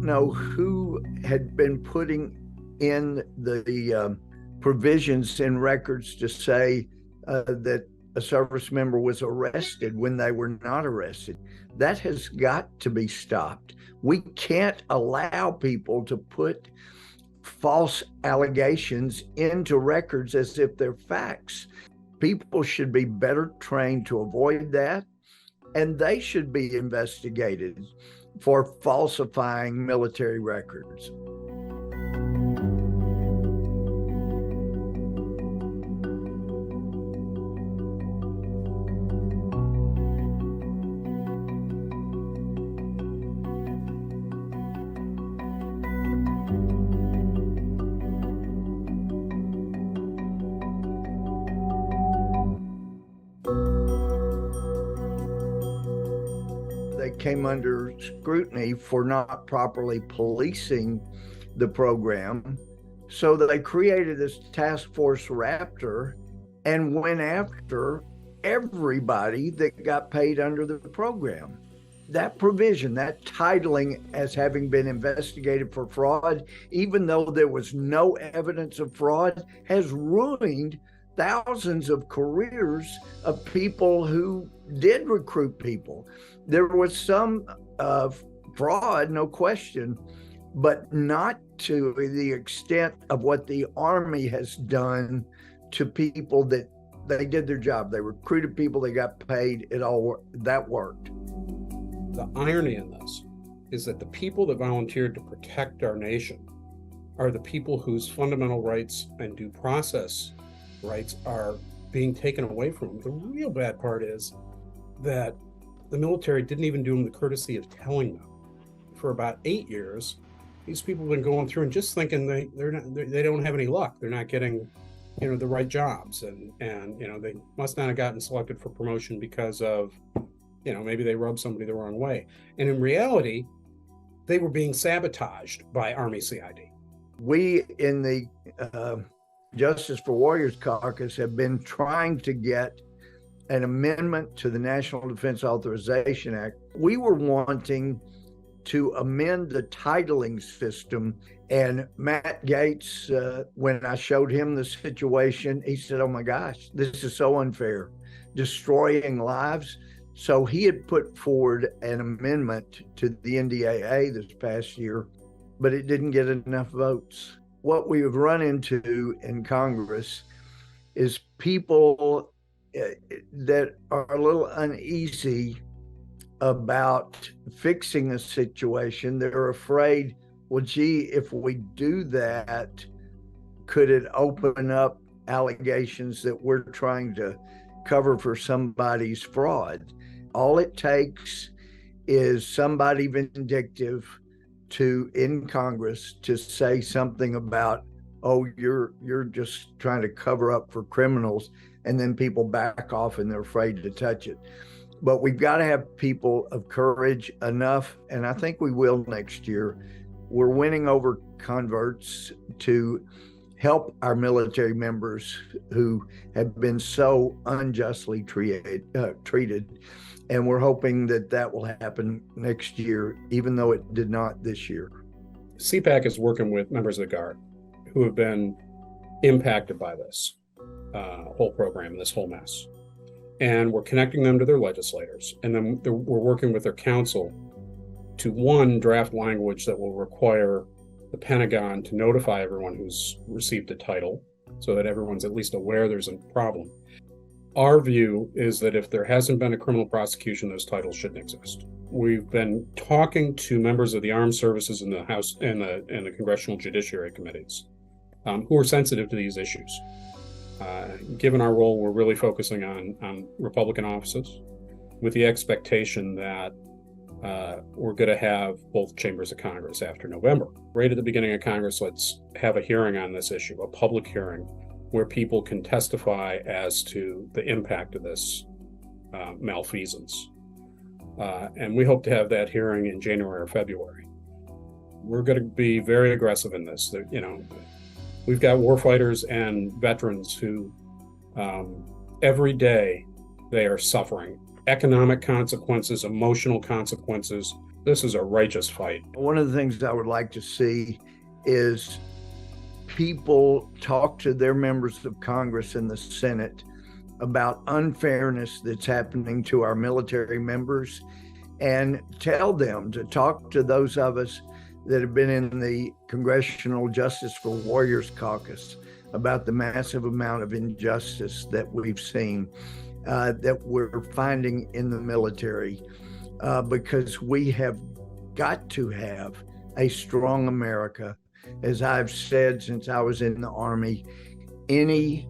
don't know who had been putting in the provisions in records to say that a service member was arrested when they were not arrested. That has got to be stopped. We can't allow people to put false allegations into records as if they're facts. People should be better trained to avoid that, and they should be investigated for falsifying military records. They came under scrutiny for not properly policing the program. So they created this task force Raptor and went after everybody that got paid under the program. That provision, that titling as having been investigated for fraud, even though there was no evidence of fraud, has ruined thousands of careers of people who did recruit people. There was some fraud, no question, but not to the extent of what the Army has done to people that they did their job. They recruited people, they got paid, that worked. The irony in this is that the people that volunteered to protect our nation are the people whose fundamental rights and due process rights are being taken away from them. The real bad part is that the military didn't even do them the courtesy of telling them. For about 8 years, these people have been going through and just thinking they don't have any luck. They're not getting, the right jobs, and they must not have gotten selected for promotion because of, maybe they rubbed somebody the wrong way. And in reality, they were being sabotaged by Army CID. We in the Justice for Warriors Caucus have been trying to get an amendment to the National Defense Authorization Act. We were wanting to amend the titling system, and Matt Gaetz, when I showed him the situation, he said, "Oh my gosh, this is so unfair, destroying lives." So he had put forward an amendment to the NDAA this past year, but it didn't get enough votes. What we've run into in Congress is people that are a little uneasy about fixing a situation. They're afraid, well, gee, if we do that, could it open up allegations that we're trying to cover for somebody's fraud? All it takes is somebody vindictive in Congress to say something about, oh, you're just trying to cover up for criminals, and then people back off and they're afraid to touch it. But we've got to have people of courage enough, and I think we will next year. We're winning over converts to help our military members who have been so unjustly treated. And we're hoping that will happen next year, even though it did not this year. CPAC is working with members of the Guard who have been impacted by this whole program, this whole mess. And we're connecting them to their legislators. And then we're working with their counsel to, one, draft language that will require the Pentagon to notify everyone who's received a title so that everyone's at least aware there's a problem. Our view is that if there hasn't been a criminal prosecution, those titles shouldn't exist. We've been talking to members of the armed services in the House and the Congressional Judiciary Committees who are sensitive to these issues. Given our role, we're really focusing on Republican offices with the expectation that we're going to have both chambers of Congress after November. Right at the beginning of Congress, let's have a hearing on this issue, a public hearing where people can testify as to the impact of this malfeasance. And we hope to have that hearing in January or February. We're going to be very aggressive in this. We've got warfighters and veterans who every day they are suffering economic consequences, emotional consequences, this is a righteous fight. One of the things I would like to see is people talk to their members of Congress and the Senate about unfairness that's happening to our military members, and tell them to talk to those of us that have been in the Congressional Justice for Warriors caucus about the massive amount of injustice that we've seen, that we're finding in the military, because we have got to have a strong America. As I've said since I was in the Army, any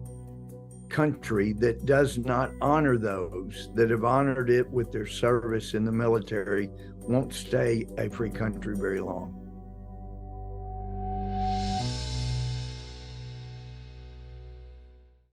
country that does not honor those that have honored it with their service in the military won't stay a free country very long.